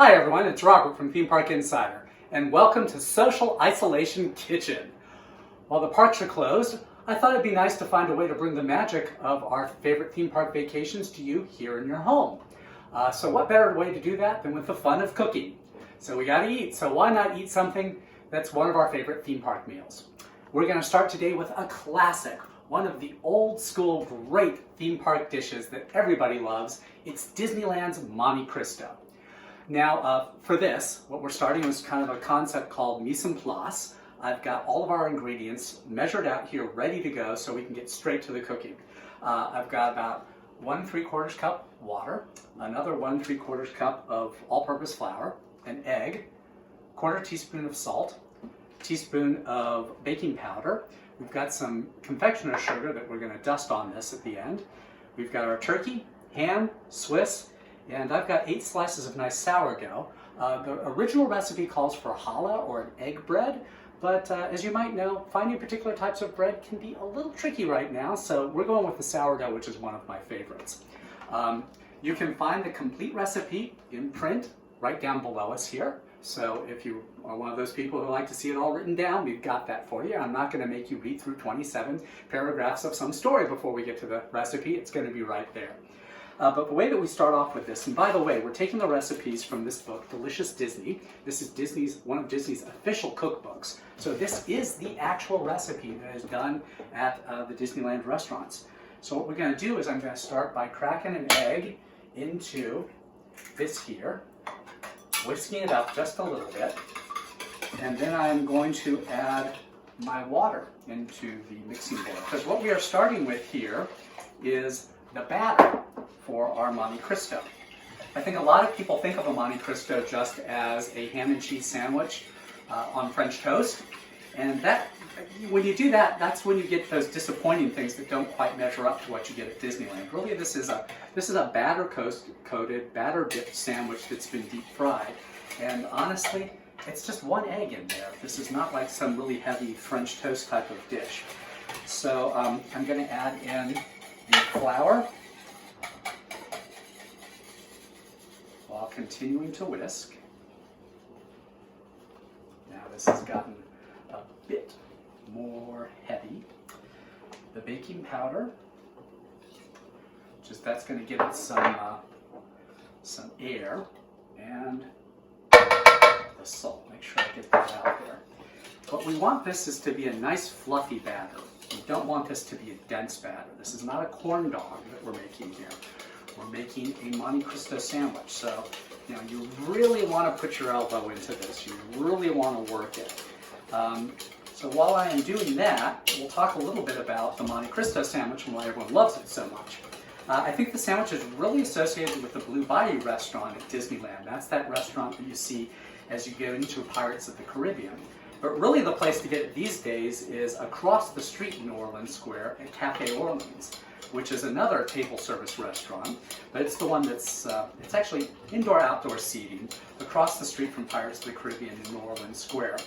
Hi everyone, it's Robert from Theme Park Insider, and welcome to Social Isolation Kitchen. While the parks are closed, I thought it'd be nice to find a way to bring the magic of our favorite theme park vacations to you here in your home. So what better way to do that than with the fun of cooking? So we gotta eat, so why not eat something that's one of our favorite theme park meals? We're gonna start today with a classic, one of the old school great theme park dishes that everybody loves. It's Disneyland's Monte Cristo. Now, for this, what we're starting is kind of a concept called mise en place. I've got all of our ingredients measured out here, ready to go, so we can get straight to the cooking. I've got about 1 3/4 cup water, another 1 3/4 cup of all-purpose flour, an egg, 1/4 teaspoon of salt, teaspoon of baking powder. We've got some confectioner's sugar that we're going to dust on this at the end. We've got our turkey, ham, Swiss, and I've got 8 slices of nice sourdough. The original recipe calls for challah or an egg bread, but as you might know, finding particular types of bread can be a little tricky right now, so we're going with the sourdough, which is one of my favorites. You can find the complete recipe in print right down below us here. So if you are one of those people who like to see it all written down, we've got that for you. I'm not going to make you read through 27 paragraphs of some story before we get to the recipe. It's going to be right there. But the way that we start off with this, and by the way, we're taking the recipes from this book, Delicious Disney. This is one of Disney's official cookbooks. So this is the actual recipe that is done at the Disneyland restaurants. So what we're going to do is I'm going to start by cracking an egg into this here, whisking it up just a little bit, and then I'm going to add my water into the mixing bowl. Because what we are starting with here is the batter for our Monte Cristo. I think a lot of people think of a Monte Cristo just as a ham and cheese sandwich on French toast, and that when you do that, that's when you get those disappointing things that don't quite measure up to what you get at Disneyland. Really, this is a batter-coated, batter-dipped sandwich that's been deep fried, and honestly, it's just one egg in there. This is not like some really heavy French toast type of dish. So I'm going to add in the flour while continuing to whisk. Now this has gotten a bit more heavy. The baking powder, that's going to give it some air, and the salt. Make sure I get that out there. What we want this is to be a nice fluffy batter. We don't want this to be a dense batter. This is not a corn dog that we're making here. We're making a Monte Cristo sandwich. So, you really want to put your elbow into this. You really want to work it. So while I am doing that, we'll talk a little bit about the Monte Cristo sandwich and why everyone loves it so much. I think the sandwich is really associated with the Blue Bayou restaurant at Disneyland. That's that restaurant that you see as you go into Pirates of the Caribbean. But really the place to get it these days is across the street in Orleans Square at Cafe Orleans, which is another table service restaurant, but it's the one that's, it's actually indoor-outdoor seating across the street from Pirates of the Caribbean in Orleans Square.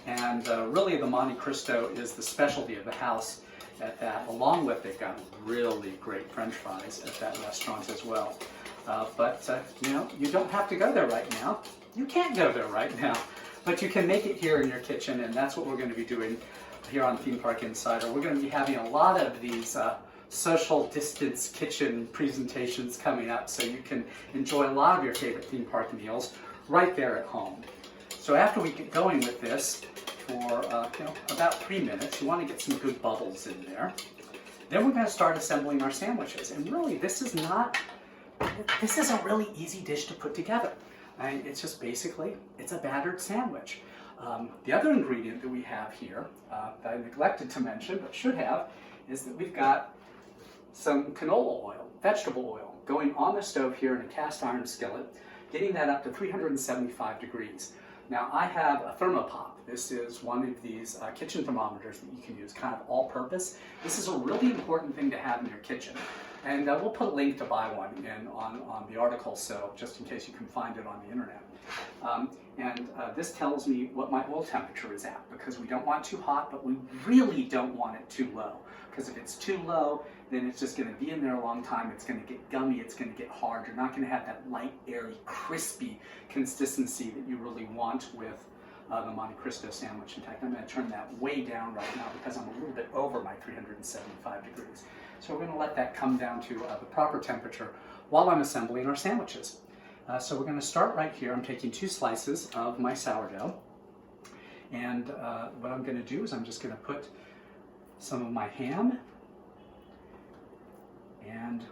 And really the Monte Cristo is the specialty of the house at that, along with they've got really great French fries at that restaurant as well. But you don't have to go there right now. You can't go there right now. But you can make it here in your kitchen, and that's what we're going to be doing here on Theme Park Insider. We're going to be having a lot of these social distance kitchen presentations coming up, so you can enjoy a lot of your favorite theme park meals right there at home. So after we get going with this for about 3 minutes, you want to get some good bubbles in there. Then we're going to start assembling our sandwiches. And really, this is a really easy dish to put together. It's just basically, it's a battered sandwich. The other ingredient that we have here, that I neglected to mention, but should have, is that we've got some canola oil, vegetable oil, going on the stove here in a cast iron skillet, getting that up to 375 degrees. Now I have a thermopop. This is one of these kitchen thermometers that you can use, kind of all-purpose. This is a really important thing to have in your kitchen. And we'll put a link to buy one on the article, so just in case you can find it on the internet. This tells me what my oil temperature is at, because we don't want it too hot, but we really don't want it too low. Because if it's too low, then it's just going to be in there a long time. It's going to get gummy. It's going to get hard. You're not going to have that light, airy, crispy consistency that you really want with the Monte Cristo sandwich. In fact, I'm going to turn that way down right now because I'm a little bit over my 375 degrees. So we're going to let that come down to the proper temperature while I'm assembling our sandwiches. So we're going to start right here. I'm taking 2 slices of my sourdough. And what I'm going to do is I'm just going to put some of my ham, and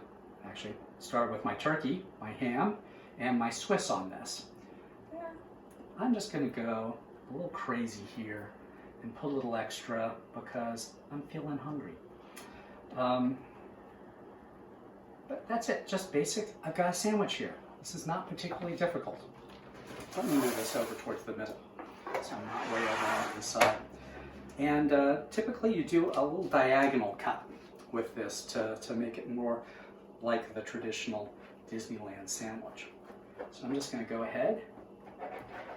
actually start with my turkey, my ham, and my Swiss on this. I'm just going to go a little crazy here and put a little extra because I'm feeling hungry. But that's it, just basic. I've got a sandwich here. This is not particularly difficult. Let me move this over towards the middle so I'm not way over on the side. And typically you do a little diagonal cut with this to make it more like the traditional Disneyland sandwich. So I'm just going to go ahead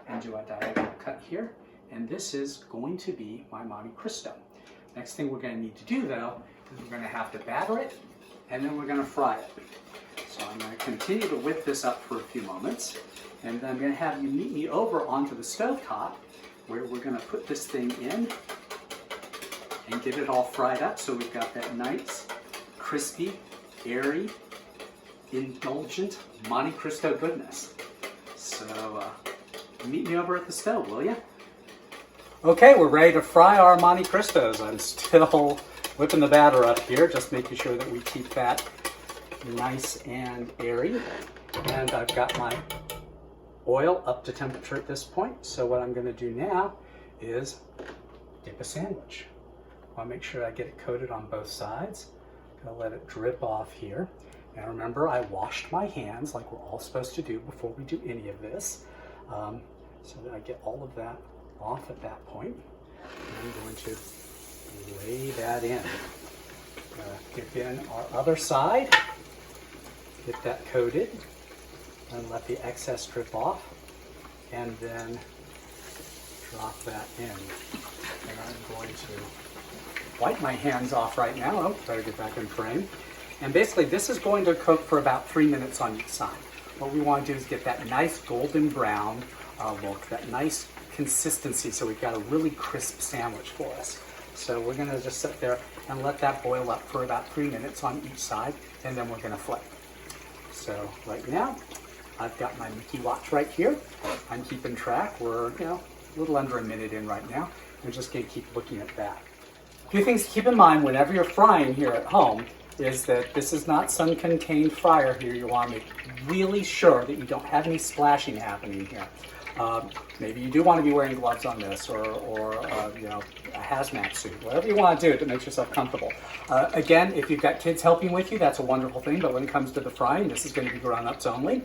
and do a diagonal cut here. And this is going to be my Monte Cristo. Next thing we're going to need to do, though, is we're going to have to batter it, and then we're going to fry it. So I'm going to continue to whip this up for a few moments, and then I'm going to have you meet me over onto the stovetop, where we're going to put this thing in and get it all fried up so we've got that nice, crispy, airy, indulgent Monte Cristo goodness. So meet me over at the stove, will you? Okay, we're ready to fry our Monte Cristos. I'm still whipping the batter up here, just making sure that we keep that nice and airy. And I've got my oil up to temperature at this point. So what I'm going to do now is dip a sandwich. I want to make sure I get it coated on both sides. I'm going to let it drip off here. Now remember, I washed my hands like we're all supposed to do before we do any of this. So that I get all of that off at that point. And I'm going to lay that in. Dip in our other side, get that coated, and let the excess drip off, and then drop that in. And I'm going to wipe my hands off right now. Oh, better get back in frame. And basically this is going to cook for about 3 minutes on each side. What we want to do is get that nice golden brown look, that nice consistency, so we've got a really crisp sandwich for us. So we're going to just sit there and let that boil up for about 3 minutes on each side, and then we're going to flip. So right now, I've got my Mickey watch right here. I'm keeping track. We're a little under a minute in right now. We're just going to keep looking at that. A few things to keep in mind whenever you're frying here at home is that this is not some contained fryer here. You want to make really sure that you don't have any splashing happening here. Maybe you do want to be wearing gloves on this, or a hazmat suit, whatever you want to do to make yourself comfortable. Again, if you've got kids helping with you, that's a wonderful thing, but when it comes to the frying, this is going to be grown-ups only,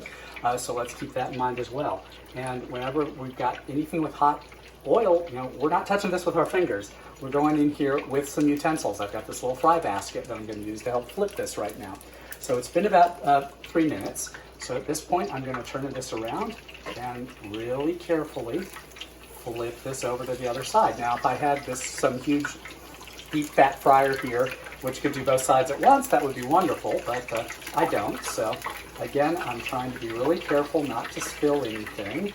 so let's keep that in mind as well. And whenever we've got anything with hot oil, we're not touching this with our fingers. We're going in here with some utensils. I've got this little fry basket that I'm going to use to help flip this right now. So it's been about 3 minutes. So at this point, I'm going to turn this around and really carefully flip this over to the other side. Now, if I had some huge deep fat fryer here, which could do both sides at once, that would be wonderful, but I don't. So again, I'm trying to be really careful not to spill anything.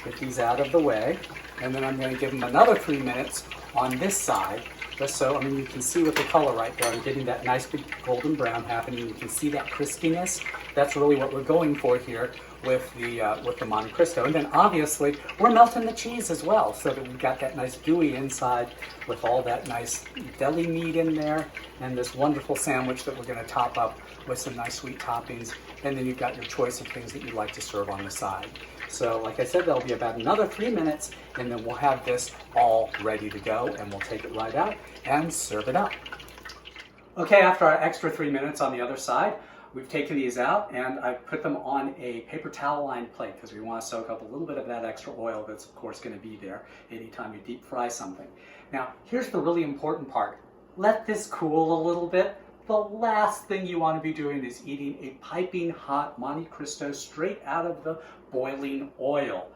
Get these out of the way. And then I'm going to give them another 3 minutes on this side. Just so, you can see with the color right there, I'm getting that nice big golden brown happening. You can see that crispiness. That's really what we're going for here with the Monte Cristo. And then obviously, we're melting the cheese as well, so that we've got that nice gooey inside with all that nice deli meat in there, and this wonderful sandwich that we're going to top up with some nice sweet toppings. And then you've got your choice of things that you'd like to serve on the side. So like I said, that'll be about another 3 minutes, and then we'll have this all ready to go, and we'll take it right out and serve it up. Okay, after our extra 3 minutes on the other side, we've taken these out, and I've put them on a paper towel lined plate because we want to soak up a little bit of that extra oil that's of course going to be there anytime you deep fry something. Now, here's the really important part. Let this cool a little bit the last thing you want to be doing is eating a piping hot Monte Cristo straight out of the boiling oil.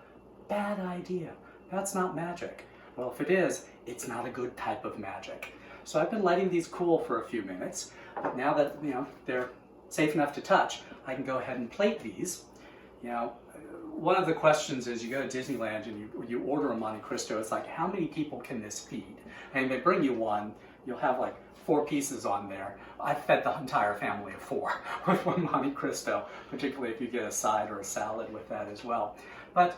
Bad idea. That's not magic. Well, if it is, it's not a good type of magic. So I've been letting these cool for a few minutes, but now that they're safe enough to touch, I can go ahead and plate these. One of the questions is, you go to Disneyland and you order a Monte Cristo, it's like, how many people can this feed? And they bring you one, you'll have like 4 pieces on there. I fed the entire family of 4 with one Monte Cristo, particularly if you get a side or a salad with that as well. But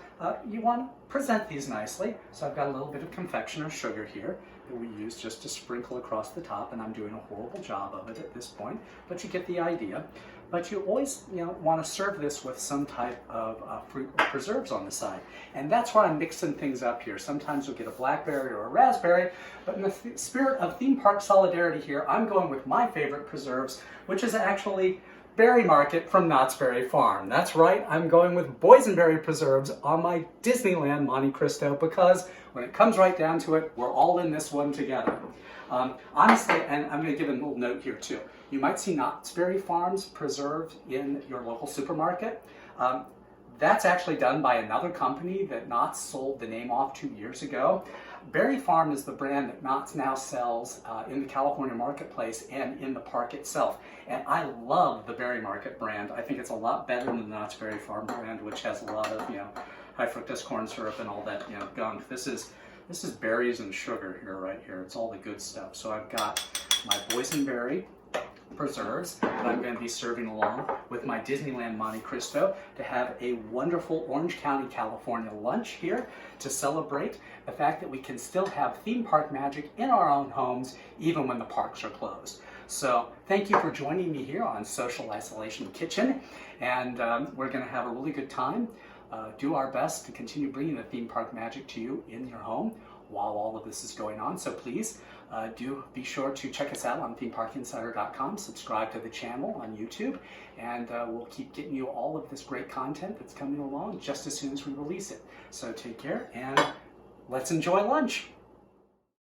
you want to present these nicely. So I've got a little bit of confectioner's sugar here that we use just to sprinkle across the top, and I'm doing a horrible job of it at this point, but you get the idea. But you always want to serve this with some type of fruit or preserves on the side. And that's why I'm mixing things up here. Sometimes you'll get a blackberry or a raspberry, but in the spirit of theme park solidarity here, I'm going with my favorite preserves, which is actually Berry Market from Knott's Berry Farm. That's right, I'm going with boysenberry preserves on my Disneyland Monte Cristo, because when it comes right down to it, we're all in this one together. Honestly, and I'm going to give a little note here too, you might see Knott's Berry Farms preserved in your local supermarket. That's actually done by another company that Knott's sold the name off 2 years ago. Berry Farm is the brand that Knott's now sells in the California marketplace and in the park itself. And I love the Berry Market brand. I think it's a lot better than the Knott's Berry Farm brand, which has a lot of high fructose corn syrup and all that gunk. This is berries and sugar here, right here. It's all the good stuff. So I've got my boysenberry preserves that I'm going to be serving along with my Disneyland Monte Cristo to have a wonderful Orange County, California lunch here to celebrate the fact that we can still have theme park magic in our own homes even when the parks are closed. So thank you for joining me here on Social Isolation Kitchen, and we're going to have a really good time. Do our best to continue bringing the theme park magic to you in your home while all of this is going on. So please do be sure to check us out on themeparkinsider.com, subscribe to the channel on YouTube, and we'll keep getting you all of this great content that's coming along just as soon as we release it. So take care, and let's enjoy lunch.